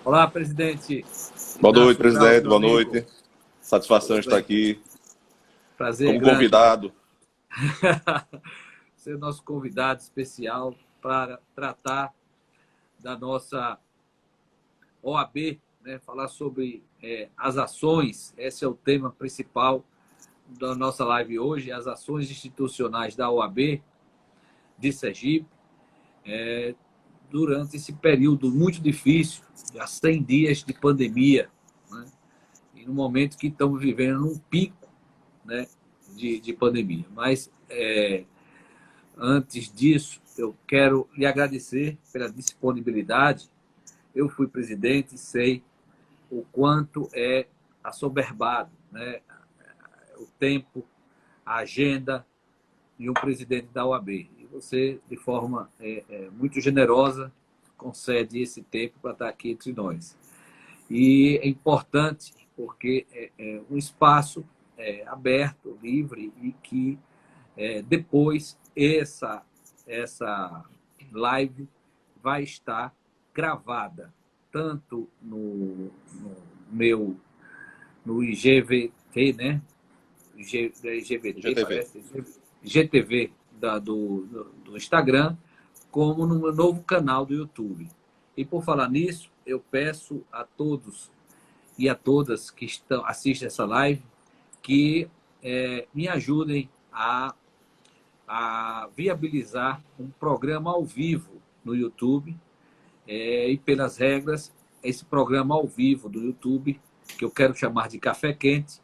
Olá, presidente Boa noite, Inácio Kraus, presidente. meu Boa amigo. noite. Satisfação Tudo estar bem? aqui Prazer como grande, convidado. ser nosso convidado especial para tratar da nossa OAB, né? Falar sobre as ações. Esse é o tema principal da nossa live hoje, as ações institucionais da OAB de Sergipe, durante esse período muito difícil, já 100 dias de pandemia, né? E no momento que estamos vivendo um pico, né, de pandemia. Mas, antes disso, eu quero lhe agradecer pela disponibilidade. Eu fui presidente e sei o quanto é assoberbado, né, o tempo, a agenda de um presidente da OAB. E você, de forma muito generosa, concede esse tempo para estar aqui entre nós. E é importante porque é um espaço aberto, livre, e que depois essa live vai estar gravada tanto no meu no IGVT, né? IGVT, GTV. parece, GTV do Instagram, como no meu novo canal do YouTube. E por falar nisso, eu peço a todos e a todas que assistem essa live que me ajudem a viabilizar um programa ao vivo no YouTube. E pelas regras, esse programa ao vivo do YouTube, que eu quero chamar de Café Quente,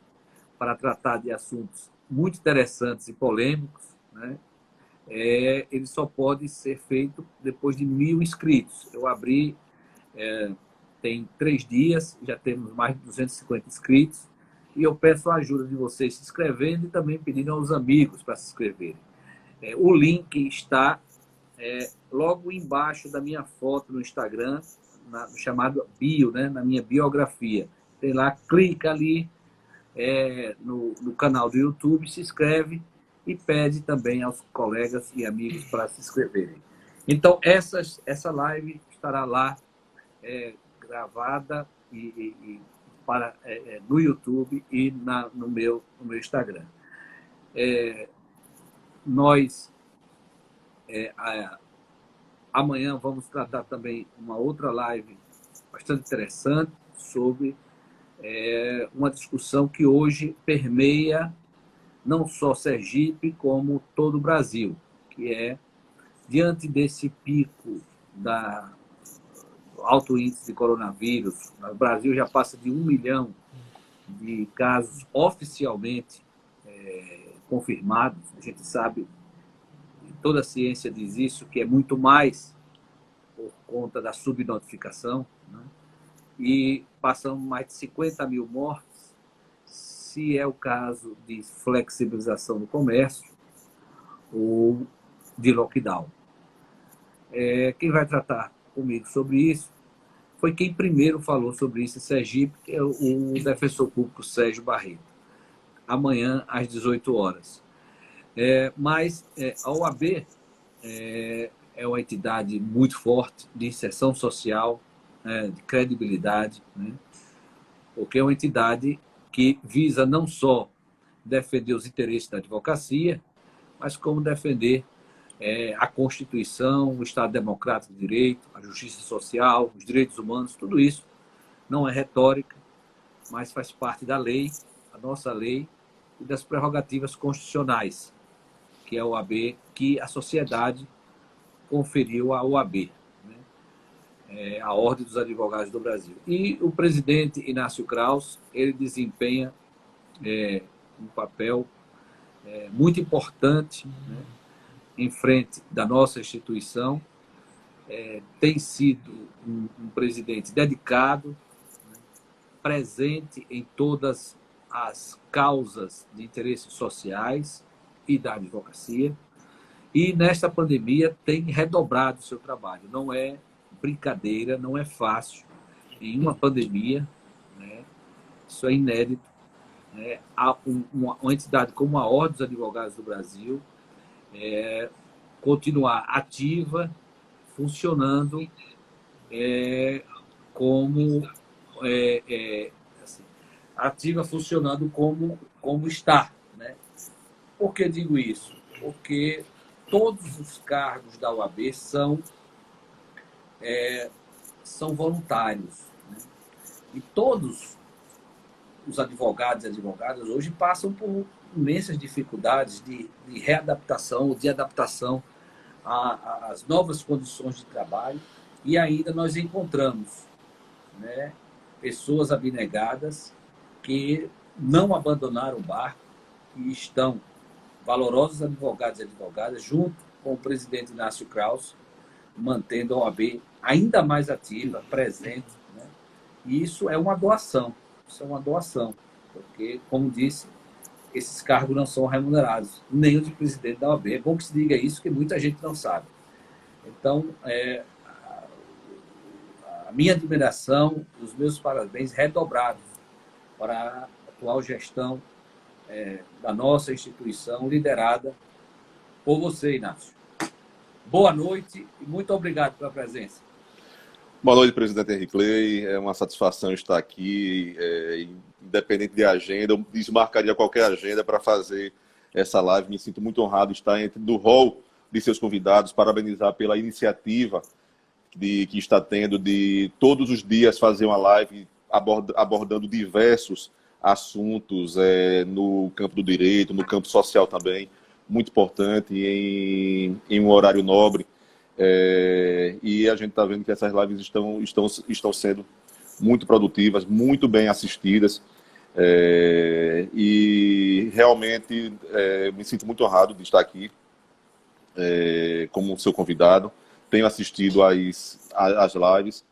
para tratar de assuntos muito interessantes e polêmicos, né? Ele só pode ser feito depois de 1.000 inscritos. Eu abri tem 3 dias, já temos mais de 250 inscritos, e eu peço a ajuda de vocês se inscrevendo e também pedindo aos amigos para se inscreverem. O link está logo embaixo da minha foto no Instagram, no chamado bio, né, na minha biografia. Tem lá, clica ali no canal do YouTube, se inscreve e pede também aos colegas e amigos para se inscreverem. Então, essa live estará lá gravada no YouTube e no meu Instagram. Nós amanhã vamos tratar também uma outra live bastante interessante sobre uma discussão que hoje permeia não só Sergipe, como todo o Brasil, que é, diante desse pico da alto índice de coronavírus, o Brasil já passa de 1 milhão de casos oficialmente confirmados. A gente sabe, toda a ciência diz isso, que é muito mais por conta da subnotificação, né? E passamos mais de 50 mil mortes, se é o caso de flexibilização do comércio ou de lockdown. Quem vai tratar comigo sobre isso foi quem primeiro falou sobre isso em Sergipe, que é o defensor público Sérgio Barreto, amanhã às 18 horas. Mas a OAB é uma entidade muito forte de inserção social, de credibilidade, né? Porque é uma entidade que visa não só defender os interesses da advocacia, mas como defender a Constituição, o Estado Democrático de Direito, a justiça social, os direitos humanos, tudo isso não é retórica, mas faz parte da lei, a nossa lei, e das prerrogativas constitucionais, que é a OAB, que a sociedade conferiu à OAB, né? A Ordem dos Advogados do Brasil. E o presidente Inácio Kraus, ele desempenha um papel muito importante, né, em frente da nossa instituição. Tem sido um presidente dedicado, né, presente em todas as causas de interesses sociais e da advocacia. E nesta pandemia tem redobrado o seu trabalho. Não é brincadeira, não é fácil. Em uma pandemia, né, isso é inédito, né, uma entidade como a Ordem dos Advogados do Brasil continuar ativa, funcionando como assim, ativa, funcionando como está, né? Por que digo isso? Porque todos os cargos da OAB são voluntários, né? E todos os advogados e advogadas hoje passam por imensas dificuldades de readaptação, de adaptação às novas condições de trabalho, e ainda nós encontramos, né, pessoas abnegadas que não abandonaram o barco, que estão valorosos advogados e advogadas, junto com o presidente Inácio Krauss, mantendo a OAB ainda mais ativa, presente, né? E isso é uma doação. Isso é uma doação, porque, como disse, esses cargos não são remunerados, nem o de presidente da OAB. É bom que se diga isso, que muita gente não sabe. Então, a minha admiração, os meus parabéns redobrados para a atual gestão da nossa instituição, liderada por você, Inácio. Boa noite e muito obrigado pela presença. Boa noite, presidente Henrique Clay. É uma satisfação estar aqui, independente de agenda. Eu desmarcaria qualquer agenda para fazer essa live. Me sinto muito honrado de estar do hall de seus convidados, parabenizar pela iniciativa que está tendo de todos os dias fazer uma live abordando diversos assuntos no campo do direito, no campo social também, muito importante, em um horário nobre. E a gente está vendo que essas lives estão sendo muito produtivas, muito bem assistidas, e realmente me sinto muito honrado de estar aqui como seu convidado. Tenho assistido às lives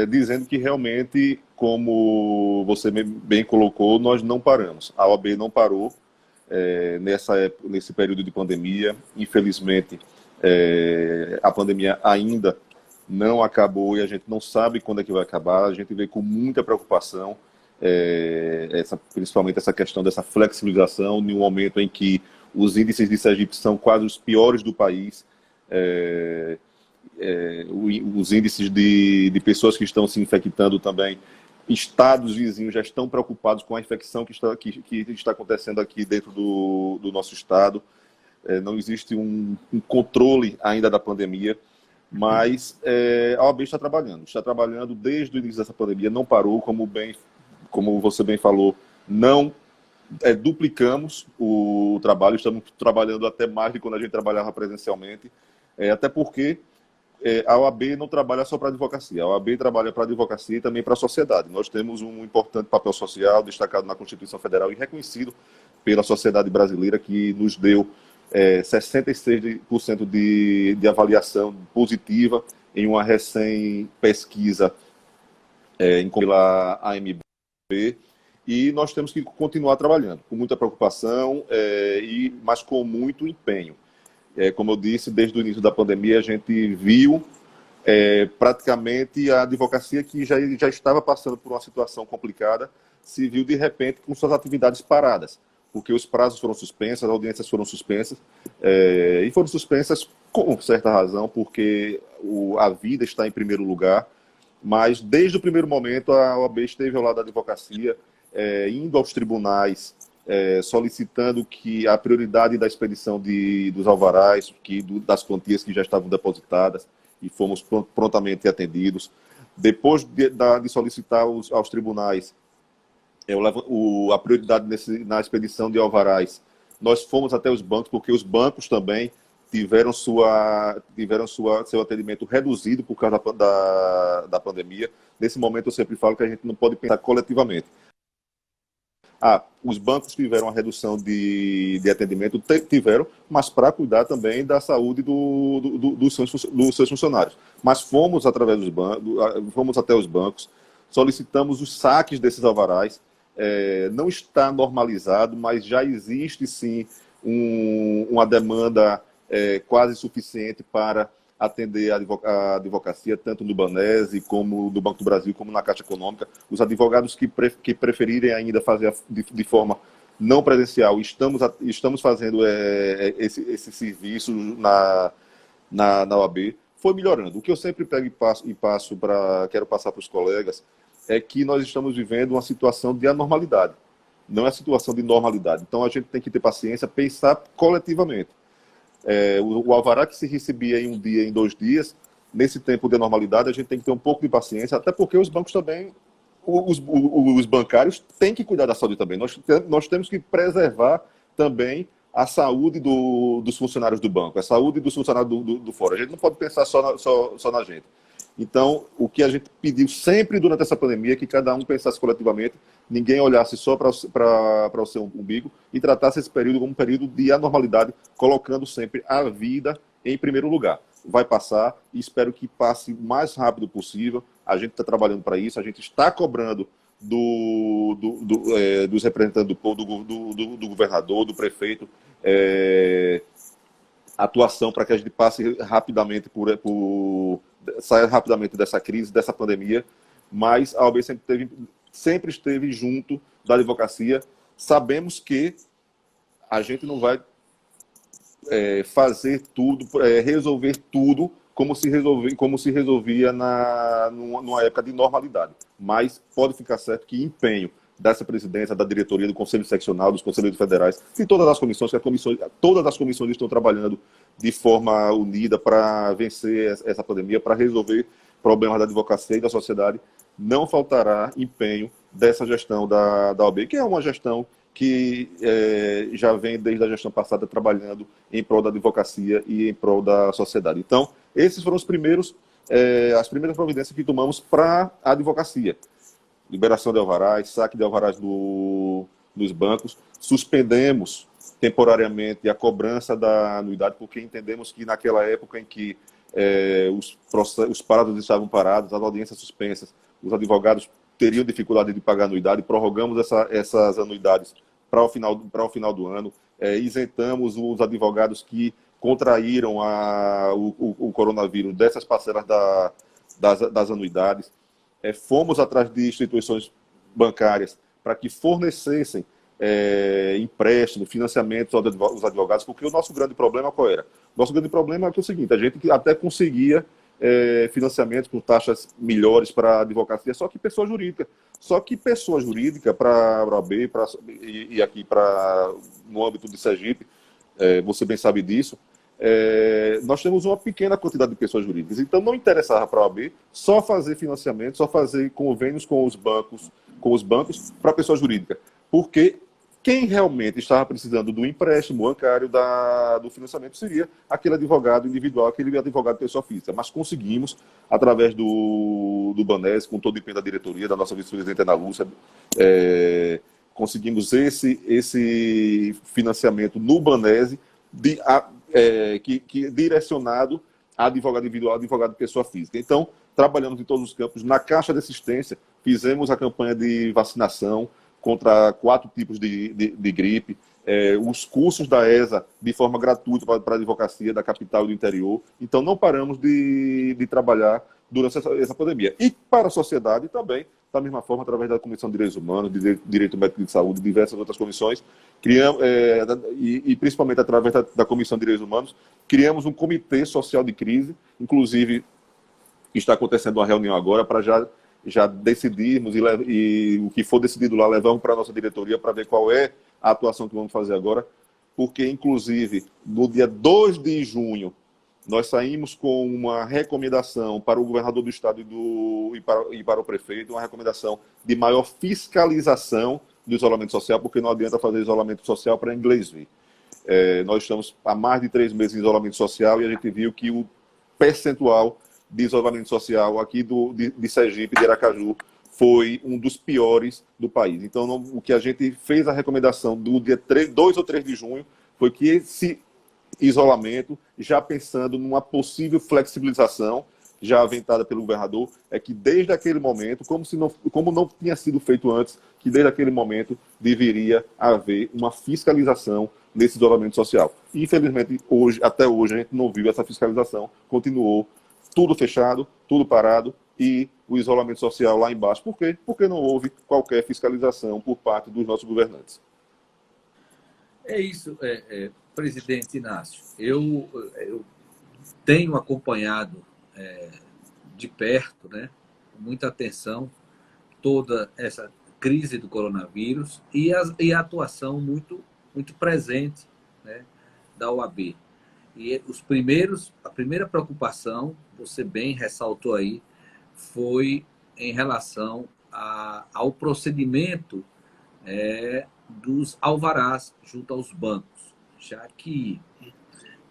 dizendo que realmente, como você bem colocou, nós não paramos. A OAB não parou nesse período de pandemia. Infelizmente, a pandemia ainda não acabou e a gente não sabe quando é que vai acabar. A gente vê com muita preocupação, principalmente essa questão dessa flexibilização, em um momento em que os índices de Sergipe são quase os piores do país. Os índices de pessoas que estão se infectando também, estados vizinhos já estão preocupados com a infecção que está acontecendo aqui dentro do nosso estado. Não existe um controle ainda da pandemia, mas a OAB está trabalhando desde o início dessa pandemia, não parou, como você bem falou, não duplicamos o trabalho, estamos trabalhando até mais de quando a gente trabalhava presencialmente, até porque a OAB não trabalha só para a advocacia, a OAB trabalha para a advocacia e também para a sociedade. Nós temos um importante papel social destacado na Constituição Federal e reconhecido pela sociedade brasileira, que nos deu 66% de avaliação positiva em uma recém-pesquisa pela AMB, e nós temos que continuar trabalhando com muita preocupação, mas com muito empenho. Como eu disse, desde o início da pandemia, a gente viu praticamente a advocacia, que já estava passando por uma situação complicada, se viu de repente com suas atividades paradas, porque os prazos foram suspensos, as audiências foram suspensas, e foram suspensas com certa razão, porque a vida está em primeiro lugar, mas desde o primeiro momento a OAB esteve ao lado da advocacia, indo aos tribunais, solicitando que a prioridade da expedição dos alvarás, das quantias que já estavam depositadas, e fomos prontamente atendidos. Depois de solicitar aos tribunais a prioridade na expedição de alvarás, nós fomos até os bancos, porque os bancos também tiveram seu atendimento reduzido por causa da pandemia. Nesse momento, eu sempre falo que a gente não pode pensar coletivamente. Os bancos tiveram a redução de atendimento, tiveram, mas para cuidar também da saúde dos seus funcionários. Mas fomos através dos bancos, fomos até os bancos, solicitamos os saques desses alvarás. Não está normalizado, mas já existe sim uma demanda quase suficiente para atender a advocacia, tanto no Banese, como no Banco do Brasil, como na Caixa Econômica. Os advogados que preferirem ainda fazer de forma não presencial, estamos fazendo esse serviço na OAB. foi melhorando. O que eu sempre pego e passo quero passar para os colegas é que nós estamos vivendo uma situação de anormalidade, não é situação de normalidade. Então a gente tem que ter paciência, pensar coletivamente. O alvará que se recebia em um dia, em 2 dias, nesse tempo de normalidade, a gente tem que ter um pouco de paciência, até porque os bancos também, os bancários têm que cuidar da saúde também. Nós temos que preservar também a saúde dos funcionários do banco, a saúde dos funcionários do fora. A gente não pode pensar só na gente. Então, o que a gente pediu sempre durante essa pandemia é que cada um pensasse coletivamente, ninguém olhasse só para o seu umbigo e tratasse esse período como um período de anormalidade, colocando sempre a vida em primeiro lugar. Vai passar e espero que passe o mais rápido possível. A gente está trabalhando para isso, a gente está cobrando dos representantes do povo, do governador, do prefeito, atuação para que a gente passe rapidamente saia rapidamente dessa crise, dessa pandemia, mas a OAB sempre esteve junto da advocacia. Sabemos que a gente não vai fazer tudo, resolver tudo como se resolvia numa época de normalidade, mas pode ficar certo que empenho dessa presidência, da diretoria, do Conselho Seccional, dos Conselheiros Federais, e todas as comissões, todas as comissões estão trabalhando de forma unida para vencer essa pandemia, para resolver problemas da advocacia e da sociedade. Não faltará empenho dessa gestão da OAB, que é uma gestão que já vem desde a gestão passada trabalhando em prol da advocacia e em prol da sociedade. Então, esses foram as primeiras providências que tomamos para a advocacia. Liberação de alvarás, saque de alvarás nos bancos. Suspendemos temporariamente a cobrança da anuidade, porque entendemos que naquela época em que os prazos estavam parados, as audiências suspensas, os advogados teriam dificuldade de pagar a anuidade, prorrogamos essas anuidades para o final do ano, isentamos os advogados que contraíram o coronavírus dessas parcelas das anuidades. Fomos atrás de instituições bancárias para que fornecessem empréstimos, financiamentos aos advogados, porque o nosso grande problema qual era? O nosso grande problema é que é o seguinte, a gente até conseguia financiamentos com taxas melhores para a advocacia, só que pessoa jurídica. Só que pessoa jurídica para a OAB e aqui no âmbito de Sergipe, você bem sabe disso, nós temos uma pequena quantidade de pessoas jurídicas. Então não interessava para a OAB só fazer financiamento, só fazer convênios com os bancos para pessoa jurídica. Porque quem realmente estava precisando do empréstimo bancário do financiamento seria aquele advogado individual, aquele advogado pessoa física. Mas conseguimos, através do Banese, com todo o empenho da diretoria, da nossa vice-presidente Ana Lúcia, conseguimos esse financiamento no Banese, que direcionado a advogado individual, advogado pessoa física. Então, trabalhamos em todos os campos. Na Caixa de Assistência, fizemos a campanha de vacinação contra 4 tipos de gripe, os cursos da ESA de forma gratuita para a advocacia da capital e do interior. Então, não paramos de trabalhar durante essa pandemia. E para a sociedade também, da mesma forma, através da Comissão de Direitos Humanos, de Direito Médico de Saúde, diversas outras comissões, criamos, e principalmente através da Comissão de Direitos Humanos, criamos um comitê social de crise, inclusive está acontecendo uma reunião agora para já decidirmos e o que for decidido lá, levamos para a nossa diretoria para ver qual é a atuação que vamos fazer agora, porque, inclusive, no dia 2 de junho, nós saímos com uma recomendação para o governador do estado e para o prefeito, uma recomendação de maior fiscalização do isolamento social, porque não adianta fazer isolamento social para inglês ver. Nós estamos há mais de 3 meses em isolamento social e a gente viu que o percentual de isolamento social aqui de Sergipe, de Aracaju, foi um dos piores do país. Então, o que a gente fez a recomendação do dia 2 ou 3 de junho foi que esse isolamento, já pensando numa possível flexibilização, já aventada pelo governador, é que desde aquele momento, como não tinha sido feito antes, que desde aquele momento deveria haver uma fiscalização nesse isolamento social. E, infelizmente, até hoje, a gente não viu essa fiscalização, continuou tudo fechado, tudo parado, e o isolamento social lá embaixo. Por quê? Porque não houve qualquer fiscalização por parte dos nossos governantes. É isso, presidente Inácio. Eu tenho acompanhado de perto, né, com muita atenção, toda essa crise do coronavírus e a atuação muito, muito presente, né, da OAB. E a primeira preocupação, você bem ressaltou aí, foi em relação ao procedimento dos alvarás junto aos bancos, já que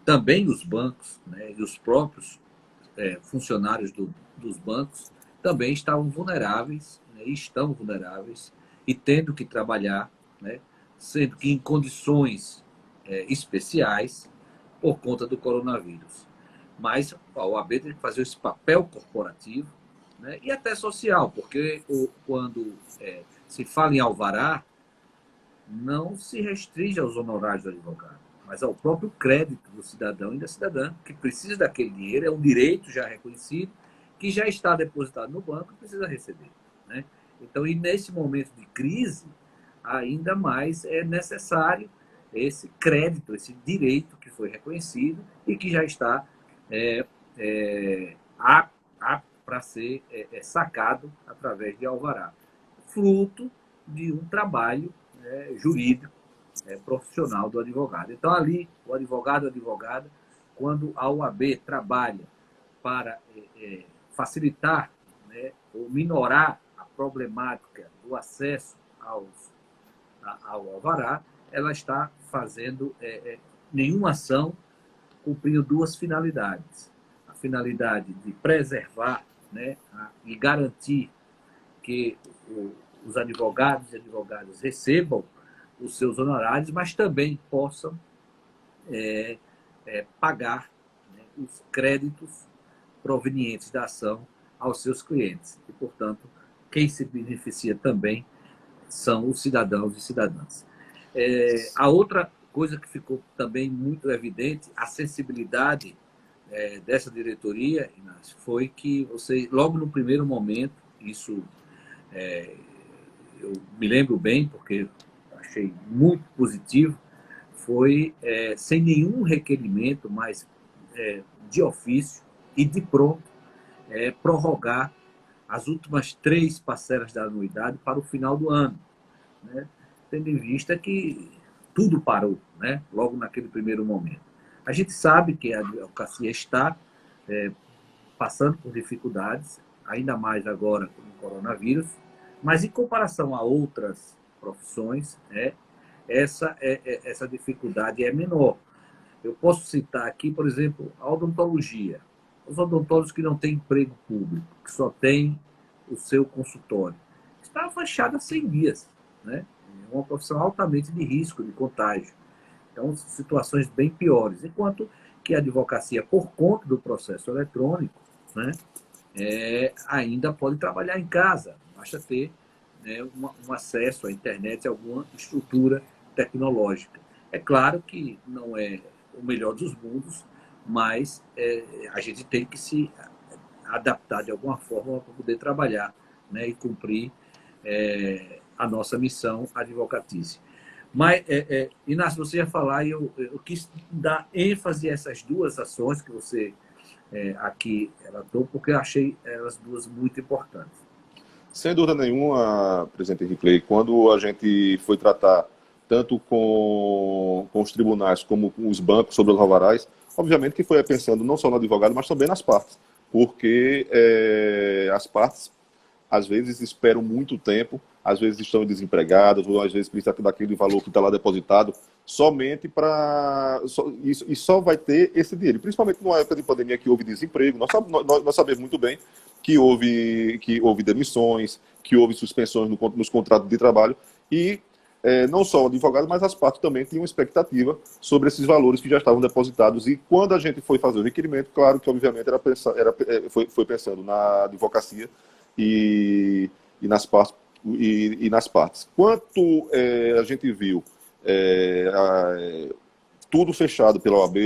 também os bancos, né, e os próprios funcionários dos bancos também estavam vulneráveis, né, e estão vulneráveis e tendo que trabalhar, né, sendo que em condições especiais por conta do coronavírus. Mas a OAB tem que fazer esse papel corporativo, né, e até social, porque quando se fala em alvará, não se restringe aos honorários do advogado, mas ao próprio crédito do cidadão e da cidadã, que precisa daquele dinheiro, é um direito já reconhecido, que já está depositado no banco e precisa receber, né? Então, e nesse momento de crise, ainda mais é necessário esse crédito, esse direito que foi reconhecido e que já está apto para ser sacado através de alvará, fruto de um trabalho jurídico profissional do advogado. Então, ali, o advogado ou advogada, quando a OAB trabalha para facilitar, né, ou minorar a problemática do acesso ao alvará, ela está fazendo nenhuma ação cumprindo duas finalidades. A finalidade de preservar, né, e garantir que os advogados e advogadas recebam os seus honorários, mas também possam pagar, né, os créditos provenientes da ação aos seus clientes. E, portanto, quem se beneficia também são os cidadãos e cidadãs. A outra coisa que ficou também muito evidente, a sensibilidade dessa diretoria, Inácio, foi que você, logo no primeiro momento, isso eu me lembro bem, porque achei muito positivo, foi sem nenhum requerimento, mas de ofício e de pronto, prorrogar as últimas 3 parcelas da anuidade para o final do ano, né? Tendo em vista que tudo parou, né, logo naquele primeiro momento. A gente sabe que a advocacia está passando por dificuldades, ainda mais agora com o coronavírus, mas em comparação a outras profissões, essa dificuldade é menor. Eu posso citar aqui, por exemplo, a odontologia. Os odontólogos que não têm emprego público, que só têm o seu consultório, está fechado há 100 dias, né? É uma profissão altamente de risco, de contágio. Então, situações bem piores. Enquanto que a advocacia, por conta do processo eletrônico, né, ainda pode trabalhar em casa, basta ter, né, um acesso à internet, a alguma estrutura tecnológica. É claro que não é o melhor dos mundos, mas a gente tem que se adaptar de alguma forma para poder trabalhar, né, e cumprir a nossa missão advocatícia. Mas, Inácio, você ia falar e eu quis dar ênfase a essas duas ações que você aqui relatou, porque eu achei elas duas muito importantes. Sem dúvida nenhuma, presidente Henrique Clay, quando a gente foi tratar tanto com os tribunais como com os bancos sobre os alvarás, obviamente que foi pensando não só no advogado, mas também nas partes, porque as partes às vezes esperam muito tempo, às vezes estão desempregadas, ou às vezes precisam daquele valor que está lá depositado, somente para... E só vai ter esse dinheiro. Principalmente numa época de pandemia que houve desemprego. Nós sabemos muito bem que houve demissões, que houve suspensões nos contratos de trabalho, e não só o advogado, mas as partes também tinham expectativa sobre esses valores que já estavam depositados. E quando a gente foi fazer o requerimento, claro que obviamente foi pensando na advocacia e nas partes. Quanto a gente viu tudo fechado pela OAB,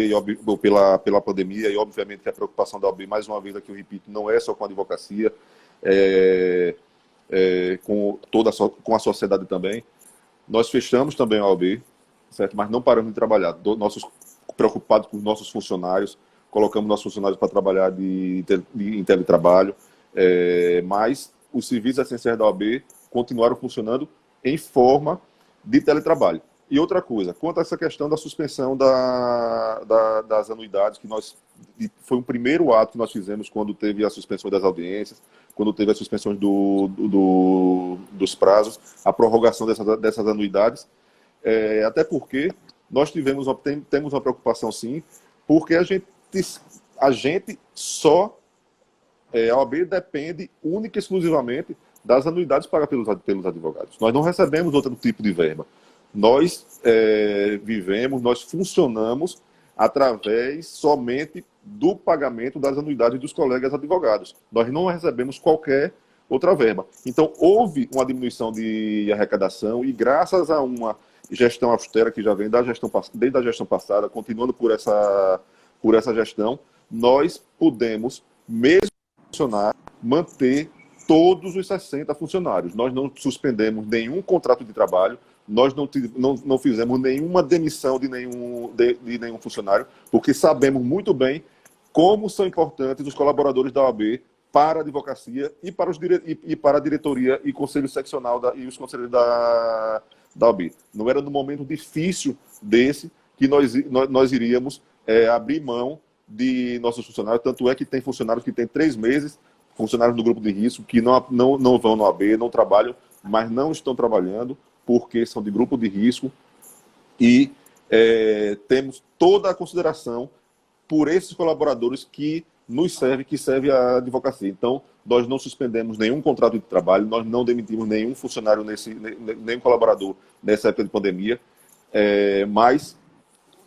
pela pandemia, e obviamente que a preocupação da OAB, mais uma vez aqui eu repito, não é só com a advocacia, com a sociedade também. Nós fechamos também a OAB, certo? Mas não paramos de trabalhar. Preocupados com os nossos funcionários, colocamos nossos funcionários para trabalhar em teletrabalho, mas os serviços essenciais da OAB continuaram funcionando em forma de teletrabalho. E outra coisa, quanto a essa questão da suspensão das anuidades, foi um primeiro ato que nós fizemos quando teve a suspensão das audiências, quando teve as suspensões dos prazos, a prorrogação dessas anuidades, até porque nós temos uma preocupação, sim, porque a gente só, a OAB depende única e exclusivamente das anuidades pagas pelos advogados. Nós não recebemos outro tipo de verba. Nós nós funcionamos através somente do pagamento das anuidades dos colegas advogados. Nós não recebemos qualquer outra verba. Então, houve uma diminuição de arrecadação e graças a uma gestão austera que já vem desde a gestão passada, continuando por essa gestão, nós pudemos, mesmo funcionar, manter todos os 60 funcionários. Nós não suspendemos nenhum contrato de trabalho, nós não fizemos nenhuma demissão de nenhum funcionário, porque sabemos muito bem como são importantes os colaboradores da OAB para a advocacia e para a diretoria e conselho seccional e os conselheiros da OAB. Não era no momento difícil desse que nós iríamos abrir mão de nossos funcionários, tanto é que tem funcionários que têm 3 meses, funcionários do grupo de risco, que não vão na OAB, não trabalham, mas não estão trabalhando, porque são de grupo de risco, e temos toda a consideração por esses colaboradores que serve a advocacia. Então, nós não suspendemos nenhum contrato de trabalho, nós não demitimos nenhum funcionário, nenhum colaborador nessa época de pandemia, mas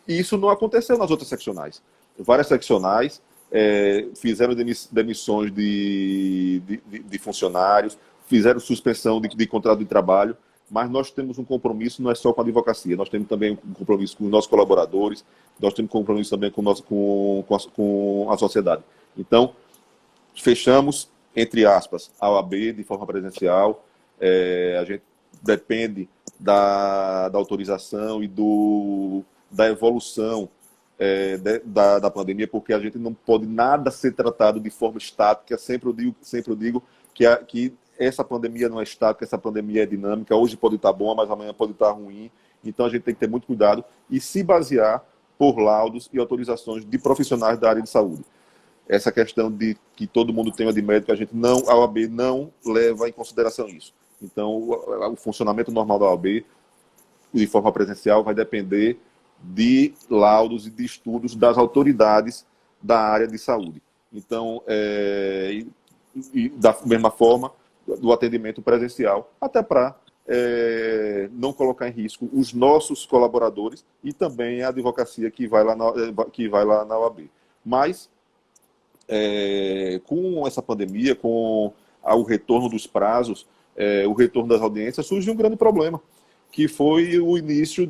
isso não aconteceu nas outras seccionais. Várias seccionais fizeram demissões de funcionários, fizeram suspensão de contrato de trabalho, mas nós temos um compromisso, não é só com a advocacia, nós temos também um compromisso com os nossos colaboradores, nós temos um compromisso também com a sociedade. Então, fechamos, entre aspas, a OAB de forma presencial, a gente depende da autorização e da evolução da pandemia, porque a gente não pode nada ser tratado de forma estática. Sempre eu digo que essa pandemia não é estática, essa pandemia é dinâmica. Hoje pode estar bom, mas amanhã pode estar ruim. Então a gente tem que ter muito cuidado e se basear por laudos e autorizações de profissionais da área de saúde. Essa questão de que todo mundo tenha de médico, a OAB não leva em consideração isso. Então o funcionamento normal da OAB de forma presencial vai depender de laudos e de estudos das autoridades da área de saúde. Então, e da mesma forma, do atendimento presencial, até para não colocar em risco os nossos colaboradores e também a advocacia que vai lá na OAB. Mas, com essa pandemia, com o retorno dos prazos, o retorno das audiências, surgiu um grande problema, que foi o início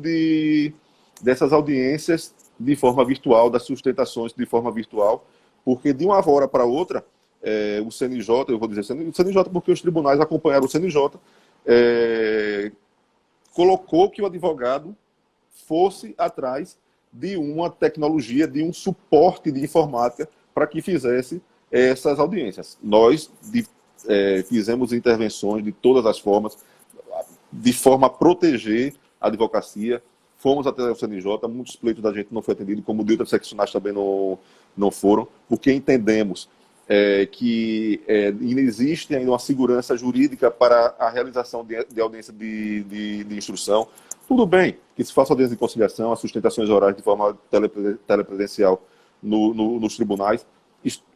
dessas audiências de forma virtual, das sustentações de forma virtual, porque de uma hora para outra, o CNJ, eu vou dizer CNJ porque os tribunais acompanharam o CNJ, colocou que o advogado fosse atrás de uma tecnologia, de um suporte de informática para que fizesse essas audiências. Nós fizemos intervenções de todas as formas, de forma a proteger a advocacia. Fomos até o CNJ, muitos pleitos da gente não foi atendido, como de outras seccionais também não foram, porque entendemos que existe ainda uma segurança jurídica para a realização de audiência de instrução. Tudo bem que se faça audiência de conciliação, as sustentações orais de forma telepresencial nos tribunais,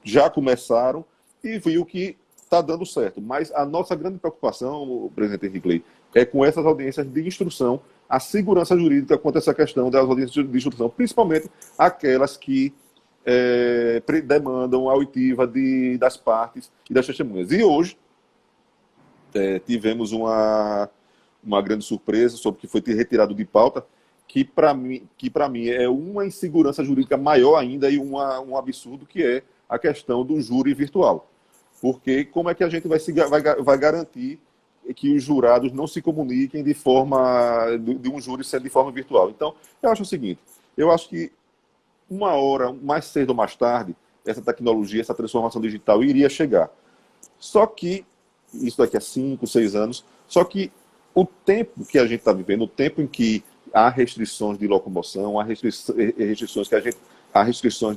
já começaram e viu que está dando certo. Mas a nossa grande preocupação, presidente Henrique Clay, é com essas audiências de instrução, a segurança jurídica quanto a essa questão das audiências de instrução, principalmente aquelas que demandam a oitiva das partes e das testemunhas. E hoje tivemos uma grande surpresa sobre o que foi retirado de pauta, que para mim é uma insegurança jurídica maior ainda e um absurdo, que é a questão do júri virtual. Porque como é que a gente vai garantir que os jurados não se comuniquem de um júri sendo de forma virtual? Então, eu acho o seguinte, eu acho que uma hora, mais cedo ou mais tarde, essa tecnologia, essa transformação digital iria chegar. Só que, isso daqui a 5, 6 anos, só que o tempo que a gente está vivendo, o tempo em que há restrições de locomoção, há restrições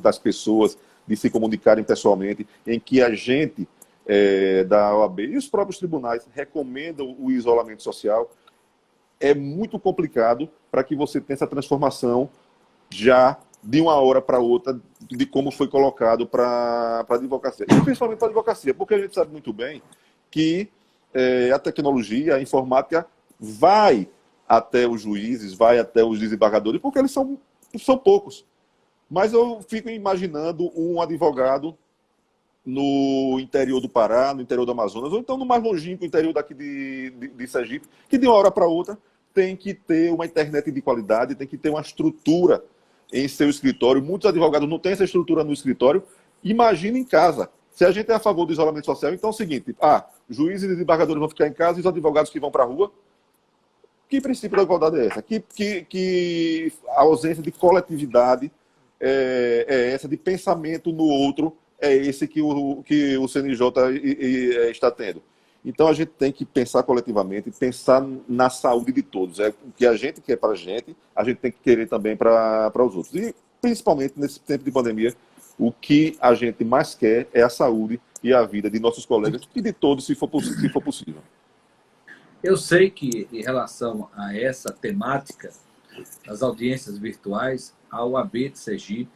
das pessoas de se comunicarem pessoalmente, em que a gente da OAB e os próprios tribunais recomendam o isolamento social, é muito complicado para que você tenha essa transformação já de uma hora para outra, de como foi colocado para a advocacia. E principalmente para a advocacia, porque a gente sabe muito bem que a tecnologia, a informática, vai até os juízes, vai até os desembargadores, porque eles são poucos. Mas eu fico imaginando um advogado no interior do Pará, no interior do Amazonas, ou então no mais longínquo interior daqui de Sergipe, que de uma hora para outra tem que ter uma internet de qualidade, tem que ter uma estrutura em seu escritório. Muitos advogados não têm essa estrutura no escritório. Imagina em casa. Se a gente é a favor do isolamento social, então é o seguinte, juízes e desembargadores vão ficar em casa e os advogados que vão para a rua. Que princípio da igualdade é essa? Que a ausência de coletividade é essa, de pensamento no outro, é esse que o CNJ está tendo. Então, a gente tem que pensar coletivamente, pensar na saúde de todos. É o que a gente quer para a gente tem que querer também para os outros. E, principalmente, nesse tempo de pandemia, o que a gente mais quer é a saúde e a vida de nossos colegas e de todos, se for possível. Eu sei que, em relação a essa temática, as audiências virtuais, a OAB de Sergipe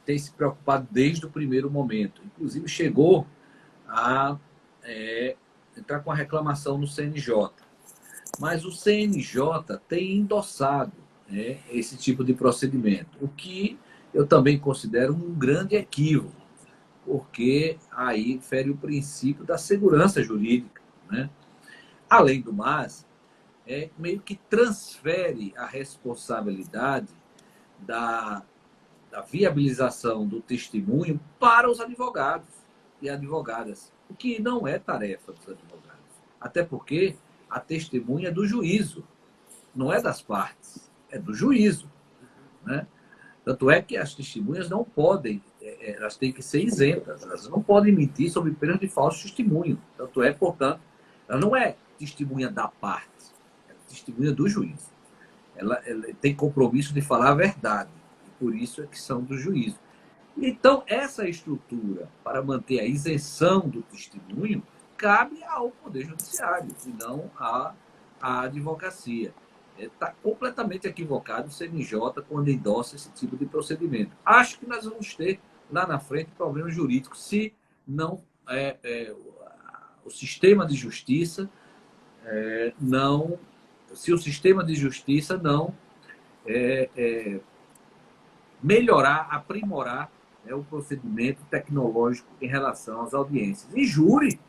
tem se preocupado desde o primeiro momento. Inclusive, chegou a entrar com a reclamação no CNJ. Mas o CNJ tem endossado esse tipo de procedimento, o que eu também considero um grande equívoco, porque aí fere o princípio da segurança jurídica, né? Além do mais, meio que transfere a responsabilidade da viabilização do testemunho para os advogados e advogadas, o que não é tarefa dos advogados. Até porque a testemunha é do juízo, não é das partes, é do juízo, né? Tanto é que as testemunhas não podem, elas têm que ser isentas, elas não podem mentir sob pena de falso testemunho. Tanto é, portanto, ela não é testemunha da parte, é testemunha do juiz. Ela tem compromisso de falar a verdade, e por isso é que são do juízo. Então, essa estrutura para manter a isenção do testemunho cabe ao Poder Judiciário e não à advocacia. Está completamente equivocado o CNJ quando endossa esse tipo de procedimento. Acho que nós vamos ter, lá na frente, problemas jurídicos se não o sistema de justiça se o sistema de justiça não melhorar, aprimorar o procedimento tecnológico em relação às audiências. E júri,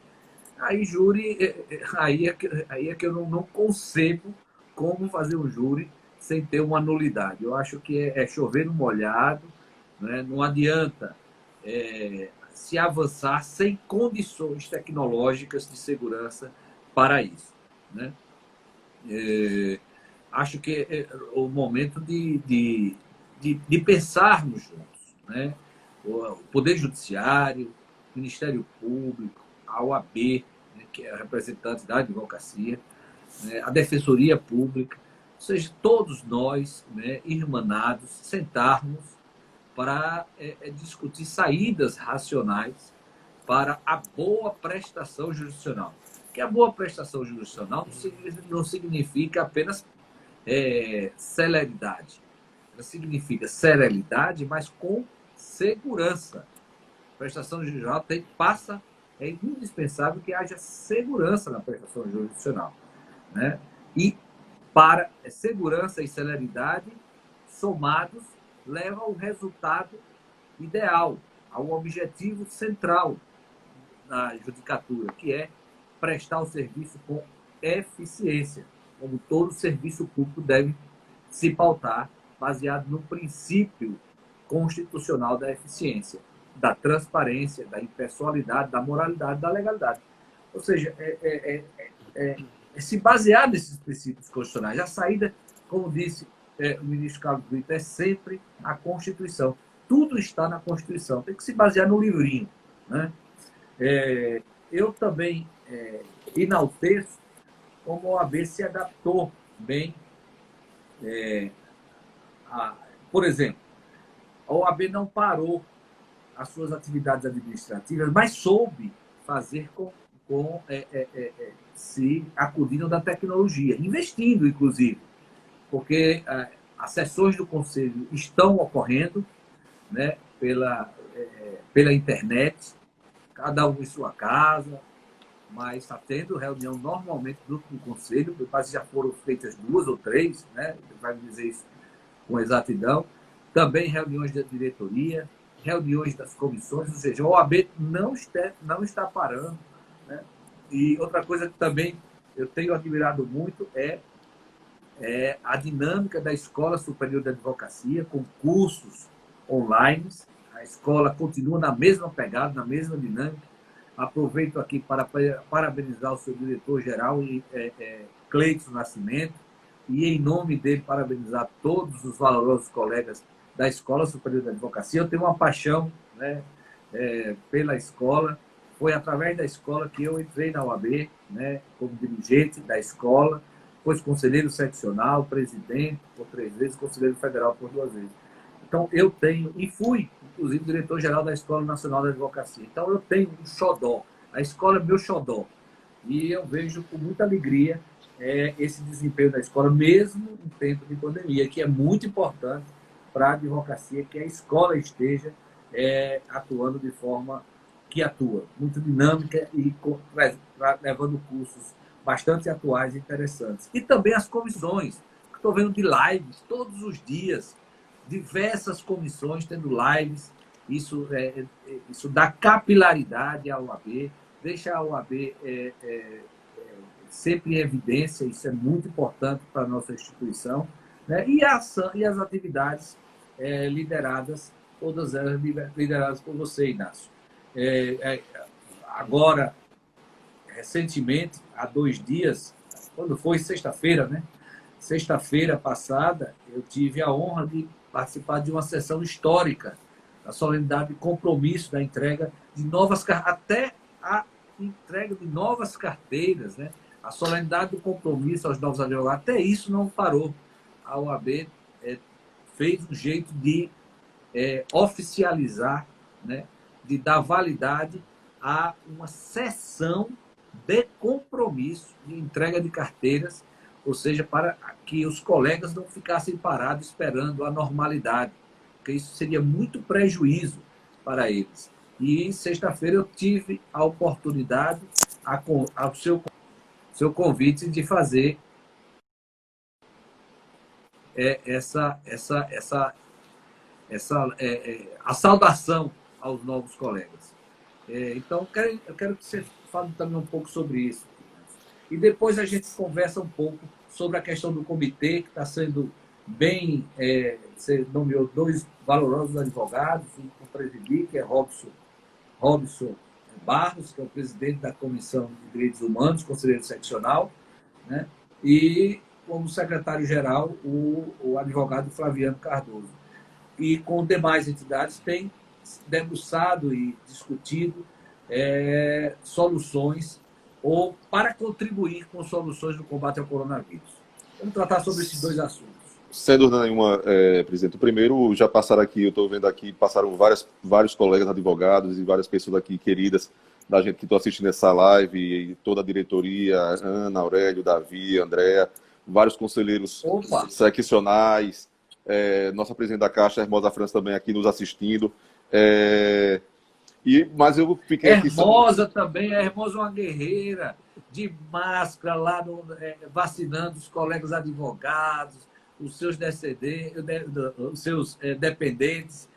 aí é que eu não concebo como fazer um júri sem ter uma nulidade. Eu acho que é chover no molhado, né? Não adianta se avançar sem condições tecnológicas de segurança para isso, né? Acho que é o momento de pensarmos juntos, né? O Poder Judiciário, o Ministério Público, a OAB, né, que é a representante da advocacia, né, a Defensoria Pública, ou seja, todos nós, né, irmanados, sentarmos para discutir saídas racionais para a boa prestação jurisdicional. Porque a boa prestação jurisdicional não significa apenas celeridade. Ela significa celeridade, mas com segurança. A prestação jurisdicional é indispensável que haja segurança na prestação jurisdicional, né? E para segurança e celeridade somados leva ao resultado ideal, ao objetivo central da judicatura, que é prestar o serviço com eficiência, como todo serviço público deve se pautar, baseado no princípio constitucional da eficiência, da transparência, da impessoalidade, da moralidade, da legalidade. Ou seja, se basear nesses princípios constitucionais. A saída, como disse o ministro Carlos Brito, é sempre a Constituição. Tudo está na Constituição. Tem que se basear no livrinho, né? Eu também enalteço como a OAB se adaptou bem. Por exemplo, a OAB não parou as suas atividades administrativas, mas soube fazer se acudindo da tecnologia, investindo, inclusive, porque as sessões do Conselho estão ocorrendo, né, pela internet, cada um em sua casa, mas está tendo reunião normalmente do Conselho, quase já foram feitas 2 ou 3, né, vai me dizer isso com exatidão, também reuniões da diretoria, reuniões das comissões, ou seja, a OAB não está parando, né? E outra coisa que também eu tenho admirado muito é a dinâmica da Escola Superior de Advocacia, com cursos online. A escola continua na mesma pegada, na mesma dinâmica. Aproveito aqui para parabenizar o seu diretor-geral, Cleiton Nascimento, e, em nome dele, parabenizar todos os valorosos colegas da Escola Superior de Advocacia. Eu tenho uma paixão, né, pela escola. Foi através da escola que eu entrei na OAB, né, como dirigente da escola, depois conselheiro seccional, presidente por 3 vezes, conselheiro federal por 2 vezes. Então, eu tenho, e fui, inclusive, diretor-geral da Escola Nacional da Advocacia. Então, eu tenho um xodó. A escola é meu xodó. E eu vejo com muita alegria esse desempenho da escola, mesmo em tempo de pandemia, que é muito importante para a advocacia, que a escola esteja atuando de forma que atua, muito dinâmica e levando cursos bastante atuais e interessantes. E também as comissões, que estou vendo de lives todos os dias, diversas comissões tendo lives, isso dá capilaridade à OAB, deixa a OAB sempre em evidência, isso é muito importante para a nossa instituição, né? E as atividades lideradas, todas elas lideradas por você, Inácio. Agora, recentemente, há 2 dias, quando foi sexta-feira, né? Sexta-feira passada, eu tive a honra de participar de uma sessão histórica, a solenidade de compromisso da entrega de novas até a entrega de novas carteiras, né? A solenidade do compromisso aos novos advogados, até isso não parou. A OAB fez um jeito de oficializar, né? De dar validade a uma sessão de compromisso de entrega de carteiras, ou seja, para que os colegas não ficassem parados esperando a normalidade, porque isso seria muito prejuízo para eles. E sexta-feira eu tive a oportunidade, ao seu convite, de fazer a saudação aos novos colegas. Então, eu quero que você fale também um pouco sobre isso. E depois a gente conversa um pouco sobre a questão do comitê, que está sendo bem... você nomeou 2 valorosos advogados, um para presidir, que é Robson Barros, que é o presidente da Comissão de Direitos Humanos, conselheiro seccional, né? E, como secretário-geral, o advogado Flaviano Cardoso. E com demais entidades tem debruçado e discutido soluções ou para contribuir com soluções no combate ao coronavírus. Vamos tratar sobre esses 2 assuntos. Sem dúvida nenhuma, presidente. O primeiro, já passaram aqui, eu estou vendo aqui, passaram vários colegas advogados e várias pessoas aqui queridas da gente que estão assistindo essa live, e toda a diretoria, Ana, Aurélio, Davi, Andréa, vários conselheiros seccionais, nossa presidente da Caixa, Hermosa França, também aqui nos assistindo. Mas eu fiquei aqui... Hermosa também, a Hermosa é uma guerreira, de máscara, lá vacinando os colegas advogados, os seus dependentes.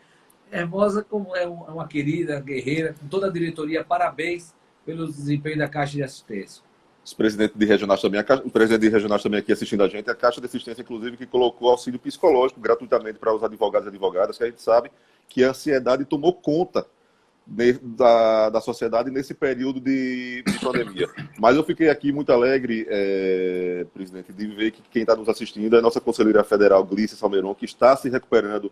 Hermosa, como é uma querida guerreira, com toda a diretoria, parabéns pelo desempenho da Caixa de Assistência. O presidente de regionais também aqui assistindo a gente, a Caixa de Assistência, inclusive, que colocou auxílio psicológico gratuitamente para os advogados e advogadas, que a gente sabe que a ansiedade tomou conta da sociedade nesse período de pandemia. Mas eu fiquei aqui muito alegre, presidente, de ver que quem está nos assistindo é a nossa conselheira federal, Glícia Salmeron, que está se recuperando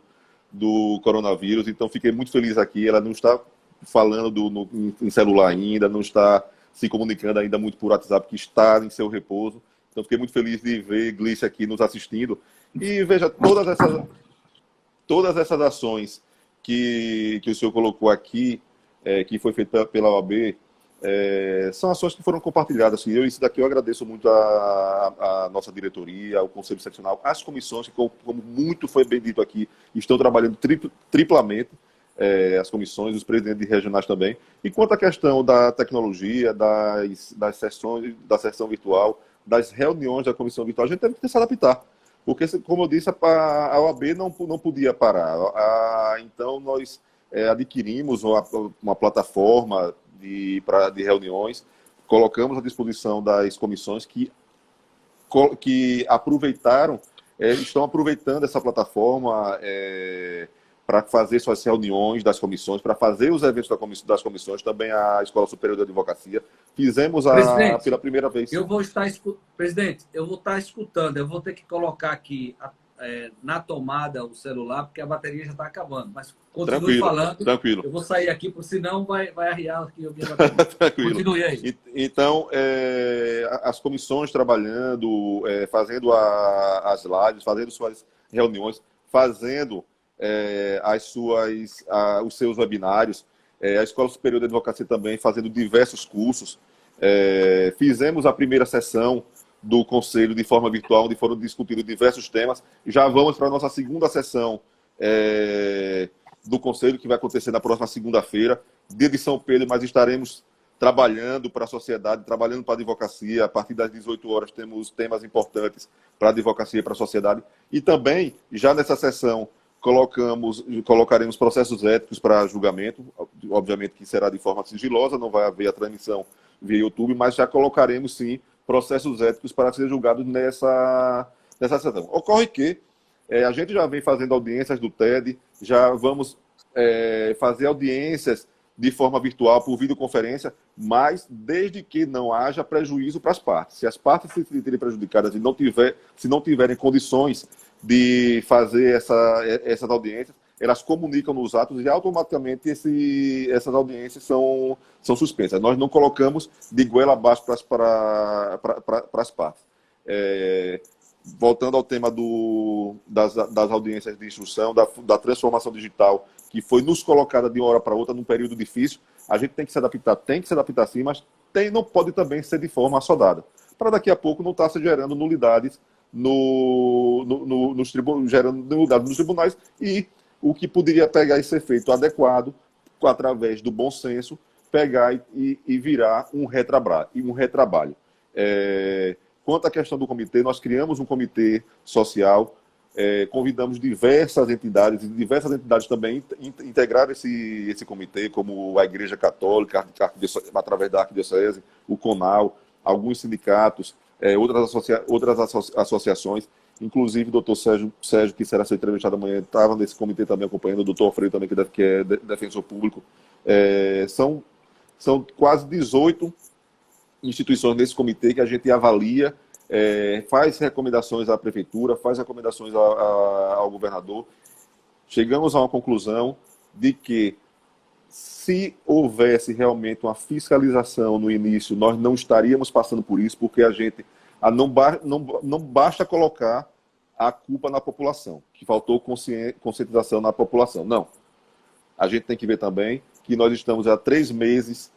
do coronavírus. Então, fiquei muito feliz aqui. Ela não está falando em celular ainda, não está se comunicando ainda muito por WhatsApp, que está em seu repouso. Então, fiquei muito feliz de ver Glícia aqui nos assistindo. E veja, todas essas ações que o senhor colocou aqui, que foi feita pela OAB, são ações que foram compartilhadas. E isso daqui eu agradeço muito a nossa diretoria, ao Conselho Seccional, as comissões, que, como muito foi bem dito aqui, estão trabalhando triplamente, as comissões, os presidentes de regionais também. E quanto à questão da tecnologia, das sessões, da sessão virtual, das reuniões da comissão virtual, a gente teve que se adaptar. Porque, como eu disse, a OAB não podia parar. Então, nós adquirimos uma plataforma de reuniões, colocamos à disposição das comissões que aproveitaram, estão aproveitando essa plataforma para fazer suas reuniões das comissões, para fazer os eventos das comissões, também a Escola Superior de Advocacia. Fizemos pela primeira vez. Presidente, eu vou estar escutando, eu vou ter que colocar aqui na tomada o celular, porque a bateria já está acabando. Mas continue falando. Tranquilo. Eu vou sair aqui, porque senão vai arriar aqui a minha bateria. Continue aí. Então, as comissões trabalhando, fazendo as lives, fazendo suas reuniões, fazendo os seus webinários, a Escola Superior de Advocacia também fazendo diversos cursos. Fizemos a primeira sessão do Conselho de forma virtual, onde foram discutidos diversos temas. Já vamos para a nossa segunda sessão do Conselho, que vai acontecer na próxima segunda-feira, dia de São Pedro, mas estaremos trabalhando para a sociedade, trabalhando para a advocacia. A partir das 18 horas temos temas importantes para a advocacia e para a sociedade. E também, já nessa sessão, colocaremos processos éticos para julgamento, obviamente que será de forma sigilosa, não vai haver a transmissão via YouTube, mas já colocaremos sim processos éticos para ser julgados nessa sessão. Ocorre que a gente já vem fazendo audiências do TED, já vamos fazer audiências de forma virtual, por videoconferência, mas desde que não haja prejuízo para as partes. Se as partes se sentirem prejudicadas e se não tiverem condições de fazer essas audiências, elas comunicam nos atos e automaticamente essas audiências são suspensas. Nós não colocamos de goela abaixo para as partes. Voltando ao tema das audiências de instrução, da transformação digital, que foi nos colocada de uma hora para outra num período difícil, a gente tem que se adaptar sim, mas não pode também ser de forma assodada, para daqui a pouco não estar se gerando nulidades gerando nulidades nos tribunais, e o que poderia pegar e ser feito adequado, através do bom senso, pegar e virar um retrabalho. Quanto à questão do comitê, nós criamos um comitê social, convidamos diversas entidades, e diversas entidades também integraram esse comitê, como a Igreja Católica, através da Arquidiocese, o CONAL, alguns sindicatos, outras associações, inclusive o doutor Sérgio, que será ser entrevistado amanhã, estava nesse comitê também acompanhando, o doutor Alfredo também, que é defensor público. São quase 18 instituições nesse comitê que a gente avalia, faz recomendações à prefeitura, faz recomendações ao governador. Chegamos a uma conclusão de que, se houvesse realmente uma fiscalização no início, nós não estaríamos passando por isso, porque não basta colocar a culpa na população, que faltou conscientização na população. Não. A gente tem que ver também que nós estamos há 3 meses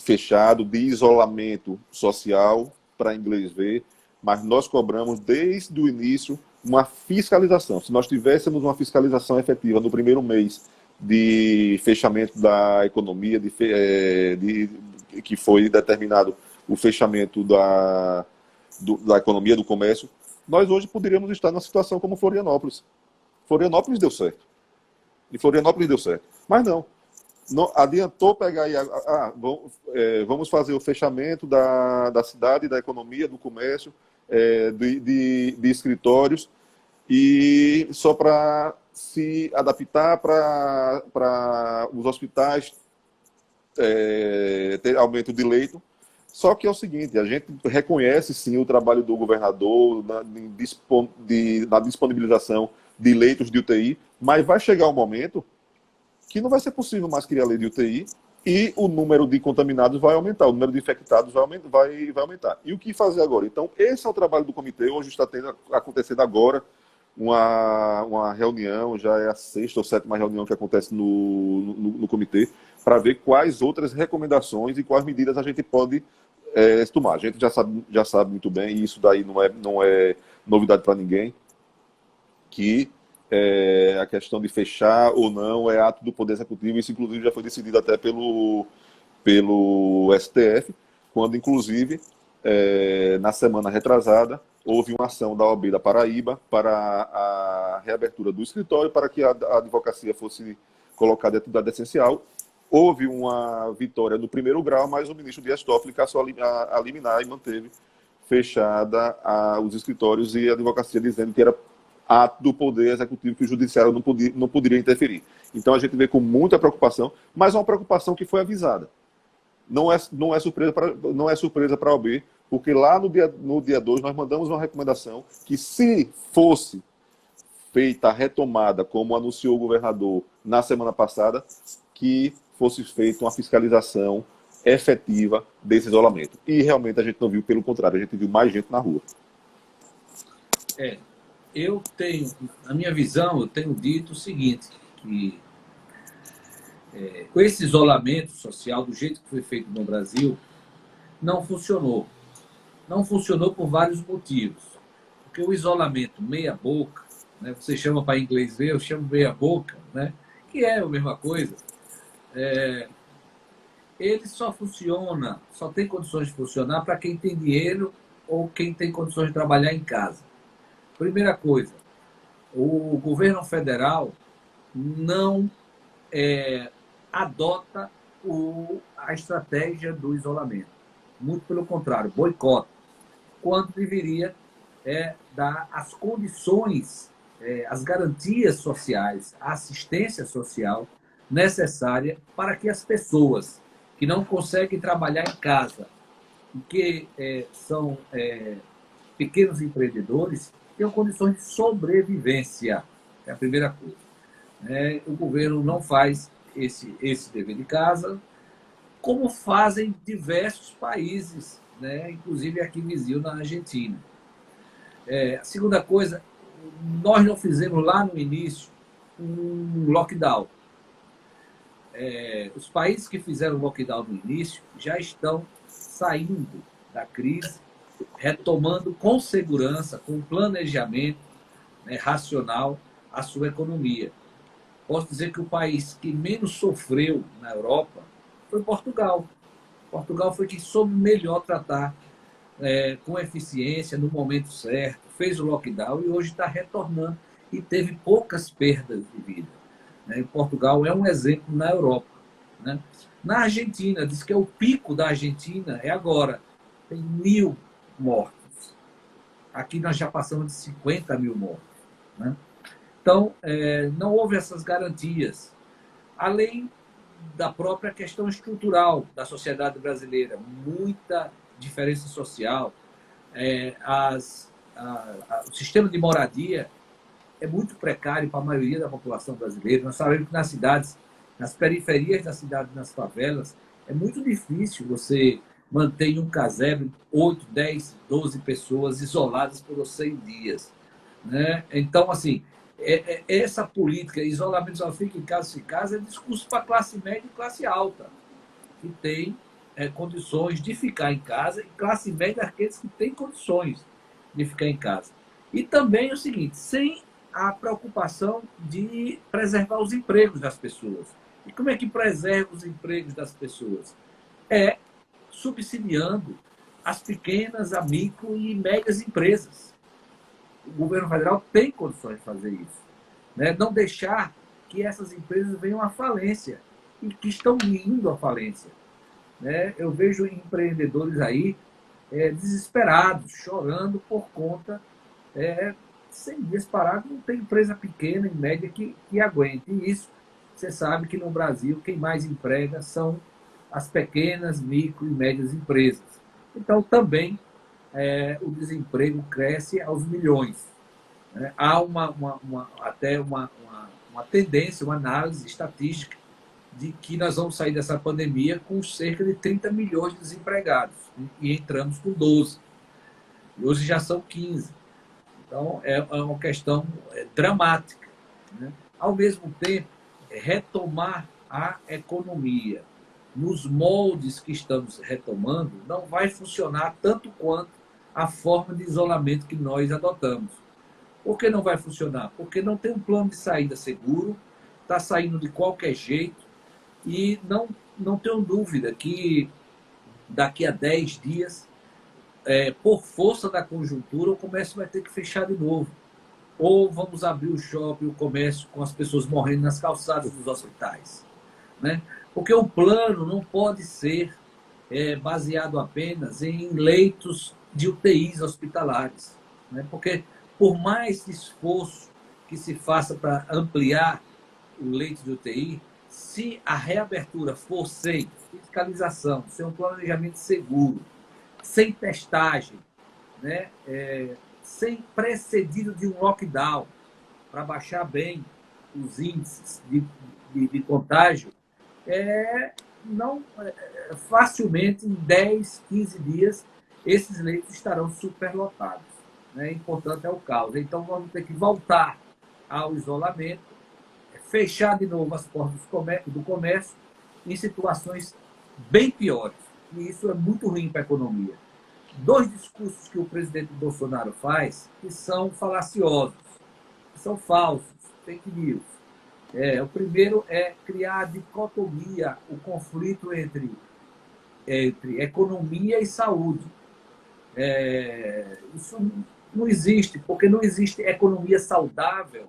fechado de isolamento social, para inglês ver, mas nós cobramos desde o início uma fiscalização. Se nós tivéssemos uma fiscalização efetiva no primeiro mês de fechamento da economia, que foi determinado o fechamento da economia, do comércio, nós hoje poderíamos estar numa situação como Florianópolis. Florianópolis deu certo. Mas não adiantou pegar e vamos fazer o fechamento da cidade, da economia, do comércio, de escritórios, e só para se adaptar para os hospitais ter aumento de leito. Só que é o seguinte, a gente reconhece sim o trabalho do governador na disponibilização de leitos de UTI, mas vai chegar um momento que não vai ser possível mais criar leito de UTI e o número de contaminados vai aumentar, o número de infectados vai aumentar. E o que fazer agora? Então, esse é o trabalho do comitê. Hoje está acontecendo agora uma reunião, já é a 6ª ou 7ª reunião que acontece no comitê, para ver quais outras recomendações e quais medidas a gente pode tomar. A gente já sabe muito bem, e isso daí não é novidade para ninguém, que a questão de fechar ou não é ato do Poder Executivo. Isso, inclusive, já foi decidido até pelo STF, quando, inclusive, na semana retrasada, houve uma ação da OAB da Paraíba para a reabertura do escritório, para que a advocacia fosse colocada em atividade essencial. Houve uma vitória no primeiro grau, mas o ministro Dias Toffoli cassou a liminar e manteve fechada os escritórios e a advocacia dizendo que era ato do Poder Executivo, que o Judiciário não poderia interferir. Então a gente vê com muita preocupação, mas é uma preocupação que foi avisada. Não é surpresa para a OAB, porque lá no dia 2 nós mandamos uma recomendação que, se fosse feita a retomada, como anunciou o governador na semana passada, que fosse feita uma fiscalização efetiva desse isolamento. E realmente a gente não viu, pelo contrário, a gente viu mais gente na rua. Eu tenho, na minha visão, eu tenho dito o seguinte, que com esse isolamento social, do jeito que foi feito no Brasil, não funcionou. Não funcionou por vários motivos. Porque o isolamento meia-boca, né, você chama para inglês ver, eu chamo meia-boca, né, que é a mesma coisa, ele só funciona, só tem condições de funcionar para quem tem dinheiro ou quem tem condições de trabalhar em casa. Primeira coisa, o governo federal não adota a estratégia do isolamento. Muito pelo contrário, boicota, quando deveria dar as condições, as garantias sociais, a assistência social necessária para que as pessoas que não conseguem trabalhar em casa e que são pequenos empreendedores tenham condições de sobrevivência. É a primeira coisa. O governo não faz esse dever de casa, como fazem diversos países, né? Inclusive aqui vizinho na Argentina. A segunda coisa, nós não fizemos lá no início um lockdown. Os países que fizeram lockdown no início já estão saindo da crise, retomando com segurança, com planejamento, né, racional, a sua economia. Posso dizer que o país que menos sofreu na Europa foi Portugal. Portugal foi quem soube melhor tratar com eficiência, no momento certo, fez o lockdown e hoje está retornando e teve poucas perdas de vida. Né? Portugal é um exemplo na Europa. Né? Na Argentina, diz que o pico da Argentina é agora, tem 1.000 mortos. Aqui nós já passamos de 50 mil mortos. Né? Então, não houve essas garantias. Além da própria questão estrutural da sociedade brasileira, muita diferença social. O sistema de moradia é muito precário para a maioria da população brasileira. Nós sabemos que nas cidades, nas periferias da cidade, nas favelas, é muito difícil você manter em um casebre 8, 10, 12 pessoas isoladas por 100 dias. Né? Então, assim, essa política, isolamento só fica em casa, é discurso para classe média e classe alta, que tem condições de ficar em casa, e classe média aqueles que têm condições de ficar em casa. E também o seguinte, sem a preocupação de preservar os empregos das pessoas. E como é que preserva os empregos das pessoas? Subsidiando as pequenas, a micro e médias empresas. O governo federal tem condições de fazer isso. Né? Não deixar que essas empresas venham à falência e que estão indo à falência. Né? Eu vejo empreendedores aí desesperados, chorando por conta 100 dias parados. Não tem empresa pequena e média que aguente. E isso, você sabe que no Brasil, quem mais emprega são as pequenas, micro e médias empresas. Então, também o desemprego cresce aos milhões. Né? Há até uma tendência, uma análise estatística de que nós vamos sair dessa pandemia com cerca de 30 milhões de desempregados, e entramos com 12. E hoje já são 15. Então, é uma questão dramática. Né? Ao mesmo tempo, retomar a economia nos moldes que estamos retomando não vai funcionar tanto quanto a forma de isolamento que nós adotamos. Por que não vai funcionar? Porque não tem um plano de saída seguro, está saindo de qualquer jeito, e não tenho dúvida que daqui a 10 dias, por força da conjuntura, o comércio vai ter que fechar de novo. Ou vamos abrir o shopping, o comércio, com as pessoas morrendo nas calçadas dos hospitais. Né? Porque o plano não pode ser baseado apenas em leitos de UTIs hospitalares. Né? Porque, por mais esforço que se faça para ampliar o leito de UTI, se a reabertura for sem fiscalização, sem um planejamento seguro, sem testagem, né? Sem precedido de um lockdown, para baixar bem os índices de contágio, facilmente, em 10, 15 dias, esses leitos estarão superlotados. Né? E, portanto, é o caos. Então, vamos ter que voltar ao isolamento, fechar de novo as portas do comércio em situações bem piores. E isso é muito ruim para a economia. 2 discursos que o presidente Bolsonaro faz que são falaciosos, que são falsos, fake news. O primeiro é criar a dicotomia, o conflito entre economia e saúde. Isso não existe, porque não existe economia saudável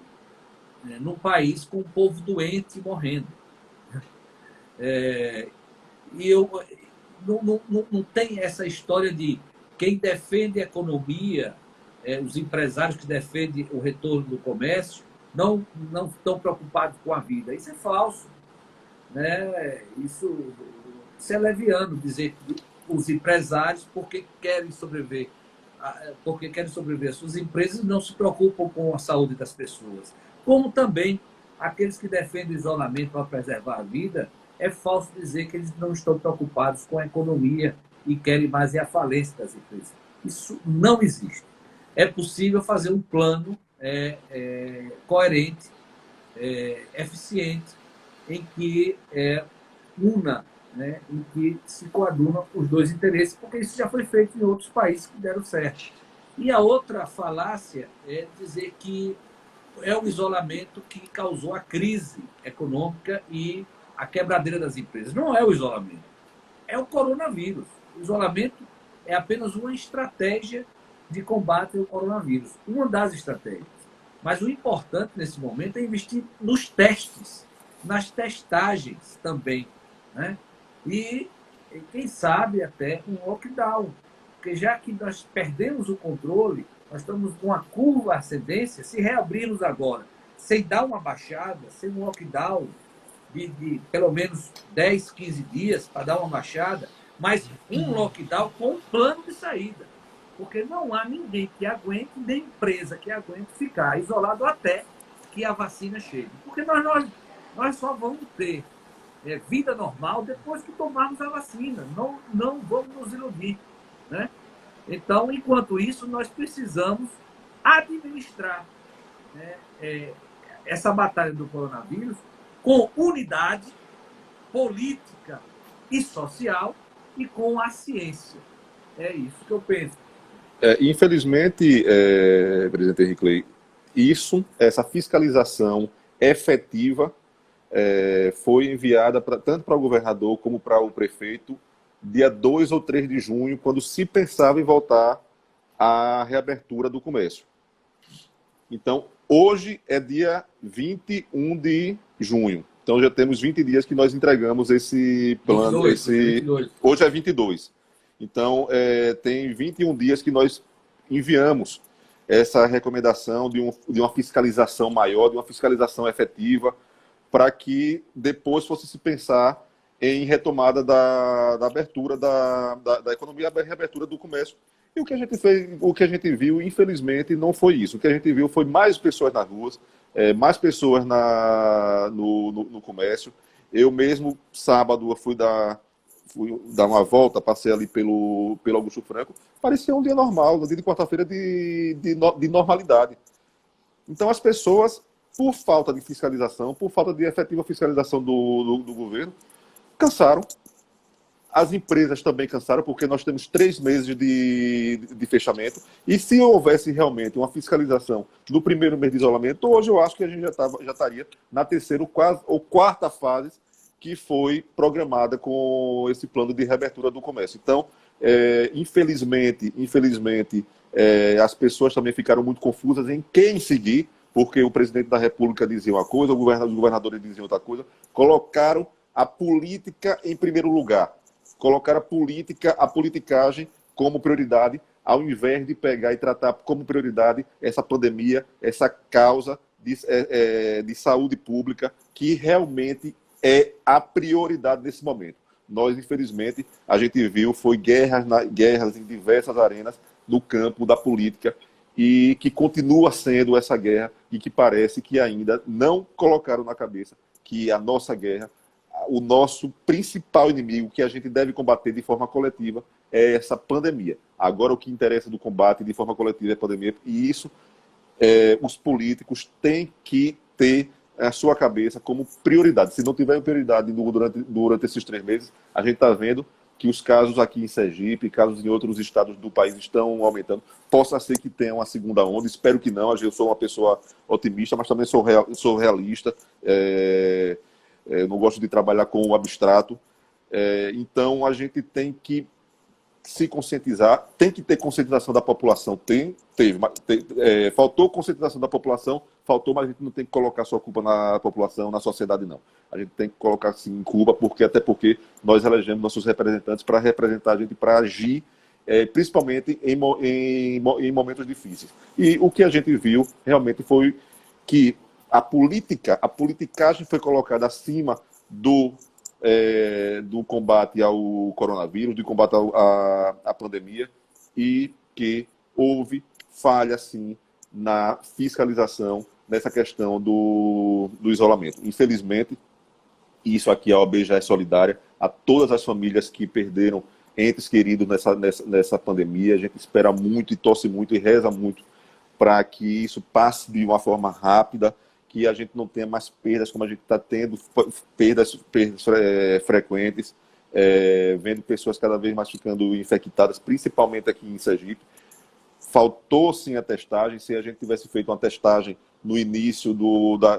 num país com o povo doente e morrendo. Não tem essa história de quem defende a economia, os empresários que defendem o retorno do comércio, não estão preocupados com a vida. Isso é falso. Né? Isso é leviano dizer que os empresários, porque querem sobreviver às suas empresas, não se preocupam com a saúde das pessoas. Como também aqueles que defendem o isolamento para preservar a vida, é falso dizer que eles não estão preocupados com a economia e querem mais a falência das empresas. Isso não existe. É possível fazer um plano coerente, eficiente, em que una, né, em que se coadunam os 2 interesses, porque isso já foi feito em outros países que deram certo. E a outra falácia é dizer que é o isolamento que causou a crise econômica e a quebradeira das empresas. Não é o isolamento, é o coronavírus. O isolamento é apenas uma estratégia de combate ao coronavírus, uma das estratégias. Mas o importante nesse momento é investir nos testes, nas testagens também. Né? E quem sabe até um lockdown, porque já que nós perdemos o controle, nós estamos com uma curva ascendência, se reabrirmos agora, sem dar uma baixada, sem um lockdown de pelo menos 10, 15 dias para dar uma baixada, mas um lockdown com um plano de saída. Porque não há ninguém que aguente, nem empresa que aguente ficar isolado até que a vacina chegue. Porque nós só vamos ter vida normal depois que tomarmos a vacina. Não vamos nos iludir. Né? Então, enquanto isso, nós precisamos administrar essa batalha do coronavírus com unidade política e social e com a ciência. É isso que eu penso. Infelizmente, presidente Henrique Clay, essa fiscalização efetiva foi enviada tanto para o governador como para o prefeito dia 2 ou 3 de junho, quando se pensava em voltar à reabertura do comércio. Então, hoje é dia 21 de junho. Então, já temos 20 dias que nós entregamos esse plano. 22. Hoje é 22. Então, tem 21 dias que nós enviamos essa recomendação de uma fiscalização maior, de uma fiscalização efetiva, para que depois fosse se pensar em retomada da abertura da economia, a reabertura do comércio. E o que a gente fez, o que a gente viu, infelizmente, não foi isso. O que a gente viu foi mais pessoas nas ruas, mais pessoas no comércio. Eu mesmo, sábado, fui dar uma volta, passei ali pelo Augusto Franco, parecia um dia normal, um dia de quarta-feira de normalidade. Então, as pessoas, por falta de fiscalização, por falta de efetiva fiscalização do governo, cansaram. As empresas também cansaram, porque nós temos 3 meses de fechamento. E se houvesse realmente uma fiscalização no primeiro mês de isolamento, hoje eu acho que a gente já estaria na terceira ou quarta fase que foi programada com esse plano de reabertura do comércio. Então, infelizmente, as pessoas também ficaram muito confusas em quem seguir, porque o presidente da República dizia uma coisa, os governadores diziam outra coisa, colocaram a política em primeiro lugar. Colocar a politicagem como prioridade, ao invés de pegar e tratar como prioridade essa pandemia, essa causa de saúde pública, que realmente é a prioridade nesse momento. Nós, infelizmente, a gente viu, foi guerras em diversas arenas do campo da política, e que continua sendo essa guerra, e que parece que ainda não colocaram na cabeça que a nossa guerra, o nosso principal inimigo, que a gente deve combater de forma coletiva, é essa pandemia. Agora, o que interessa do combate de forma coletiva é a pandemia, e isso os políticos têm que ter a sua cabeça como prioridade. Se não tiver prioridade durante esses 3 meses, a gente está vendo que os casos aqui em Sergipe, casos em outros estados do país estão aumentando. Possa ser que tenha uma segunda onda, espero que não. Eu sou uma pessoa otimista, mas também sou realista. Não gosto de trabalhar com o abstrato. Então, a gente tem que se conscientizar, tem que ter conscientização da população. Faltou conscientização da população, mas a gente não tem que colocar sua culpa na população, na sociedade, não. A gente tem que colocar, sim, culpa, até porque nós elegemos nossos representantes para representar a gente, para agir, principalmente em momentos difíceis. E o que a gente viu realmente foi que a politicagem foi colocada acima do combate ao coronavírus, do combate à pandemia, e que houve falha, sim, na fiscalização nessa questão do isolamento. Infelizmente, isso aqui a OAB já é solidária a todas as famílias que perderam entes queridos nessa pandemia. A gente espera muito e torce muito e reza muito para que isso passe de uma forma rápida, que a gente não tenha mais perdas, como a gente está tendo, perdas frequentes, vendo pessoas cada vez mais ficando infectadas, principalmente aqui em Sergipe. Faltou, sim, a testagem. Se a gente tivesse feito uma testagem no início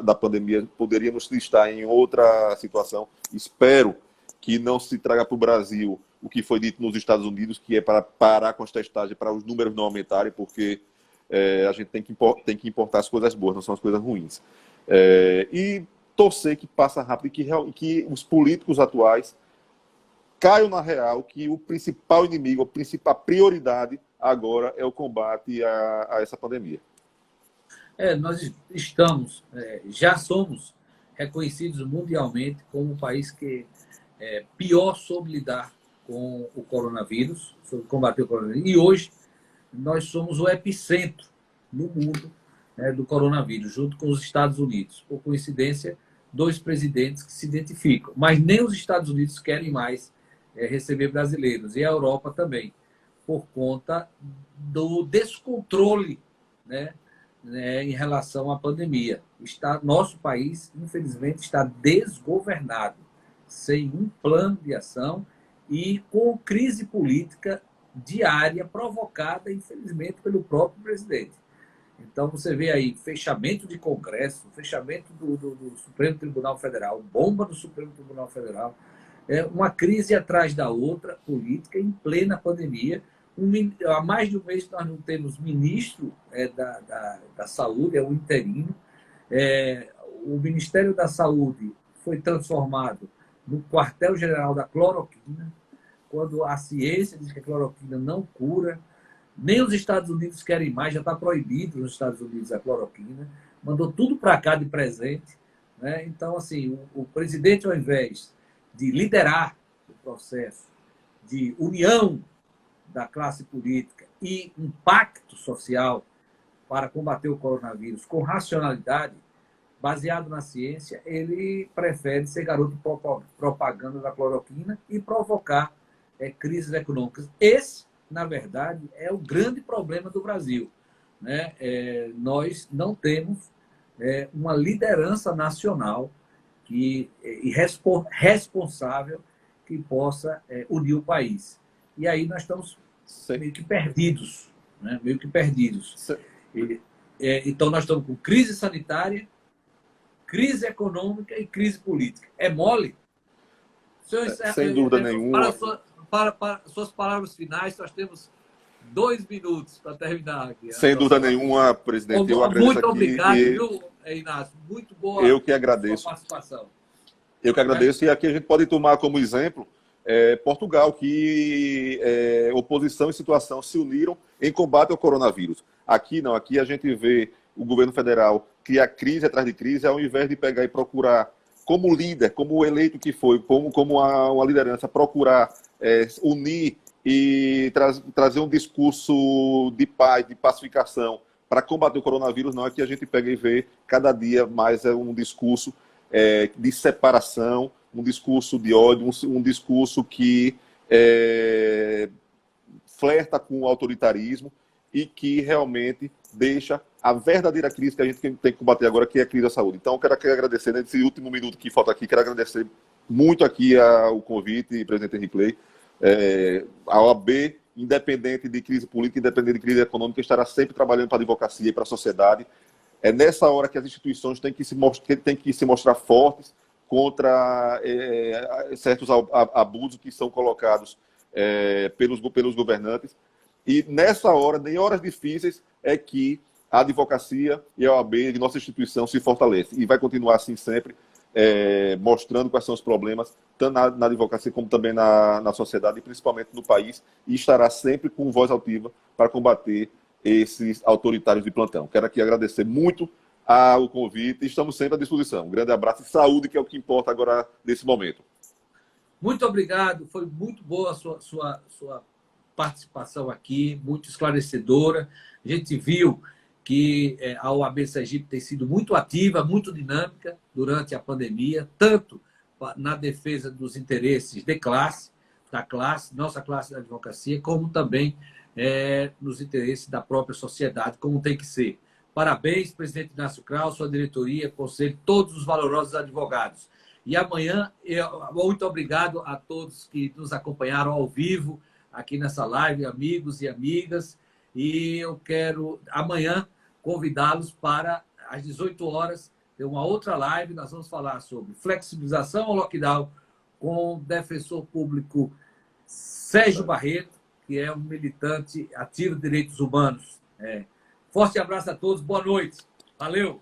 da pandemia, poderíamos estar em outra situação. Espero que não se traga para o Brasil o que foi dito nos Estados Unidos, que é para parar com as testagens, para os números não aumentarem, porque a gente tem que importar as coisas boas, não são as coisas ruins. E torcer que passa rápido e que os políticos atuais caiam na real, que o principal inimigo, a principal prioridade agora é o combate a essa pandemia. Nós já somos reconhecidos mundialmente como o país que pior soube lidar com o coronavírus, sobre combater o coronavírus. E hoje nós somos o epicentro no mundo do coronavírus, junto com os Estados Unidos. Por coincidência, 2 presidentes que se identificam. Mas nem os Estados Unidos querem mais receber brasileiros, e a Europa também, por conta do descontrole, em relação à pandemia. Nosso país, infelizmente, está desgovernado, sem um plano de ação e com crise política diária provocada, infelizmente, pelo próprio presidente. Então, você vê aí fechamento de Congresso, fechamento do Supremo Tribunal Federal, bomba do Supremo Tribunal Federal, uma crise atrás da outra, política, em plena pandemia. Há mais de um mês que nós não temos ministro da Saúde, é o interino. O Ministério da Saúde foi transformado no quartel-general da cloroquina, quando a ciência diz que a cloroquina não cura. Nem os Estados Unidos querem mais, já está proibido nos Estados Unidos a cloroquina. Mandou tudo para cá de presente. Então, assim, o presidente, ao invés de liderar o processo de união da classe política e um pacto social para combater o coronavírus com racionalidade, baseado na ciência, ele prefere ser garoto propaganda da cloroquina e provocar crises econômicas. Esse, na verdade, é o grande problema do Brasil, né? Nós não temos uma liderança nacional responsável que possa unir o país. E aí nós estamos meio que perdidos, né? Meio que perdidos. Então nós estamos com crise sanitária, crise econômica e crise política. É mole? Sem dúvida nenhuma. Para suas palavras finais, nós temos 2 minutos para terminar aqui. Sem dúvida nenhuma, presidente. Eu agradeço muito obrigado, viu, Inácio? Muito boa eu que agradeço. Sua participação. Eu que agradeço. E aqui a gente pode tomar como exemplo Portugal, que oposição e situação se uniram em combate ao coronavírus. Aqui não, aqui a gente vê o governo federal criar crise atrás de crise, ao invés de pegar e procurar, como líder, como eleito que foi, como uma liderança, procurar unir e trazer um discurso de paz, de pacificação para combater o coronavírus. Não, aqui a gente pega e vê cada dia mais um discurso de separação, um discurso de ódio, um discurso que flerta com o autoritarismo e que realmente deixa a verdadeira crise que a gente tem que combater agora, que é a crise da saúde. Então, eu quero agradecer, nesse último minuto que falta aqui, quero agradecer muito aqui o convite, presidente Henrique Clay. A OAB, independente de crise política, independente de crise econômica, estará sempre trabalhando para a advocacia e para a sociedade. É nessa hora que as instituições têm que se mostrar fortes contra certos abusos que são colocados pelos governantes. E nessa hora, em horas difíceis, é que a advocacia e a OAB de nossa instituição se fortalece. E vai continuar assim sempre, mostrando quais são os problemas, tanto na advocacia como também na sociedade, e principalmente no país, e estará sempre com voz altiva para combater esses autoritários de plantão. Quero aqui agradecer muito o convite e estamos sempre à disposição. Um grande abraço e saúde, que é o que importa agora nesse momento. Muito obrigado, foi muito boa a sua participação aqui, muito esclarecedora. A gente viu que a OAB Sergipe tem sido muito ativa, muito dinâmica durante a pandemia, tanto na defesa dos interesses nossa classe da advocacia, como também nos interesses da própria sociedade, como tem que ser. Parabéns, presidente Inácio Kraus, sua diretoria, conselho, todos os valorosos advogados. E amanhã, muito obrigado a todos que nos acompanharam ao vivo aqui nessa live, amigos e amigas. E eu quero, amanhã, convidá-los para, às 18 horas, ter uma outra live. Nós vamos falar sobre flexibilização ao lockdown com o defensor público Sérgio Barreto, que é um militante ativo de direitos humanos. Forte abraço a todos, boa noite. Valeu!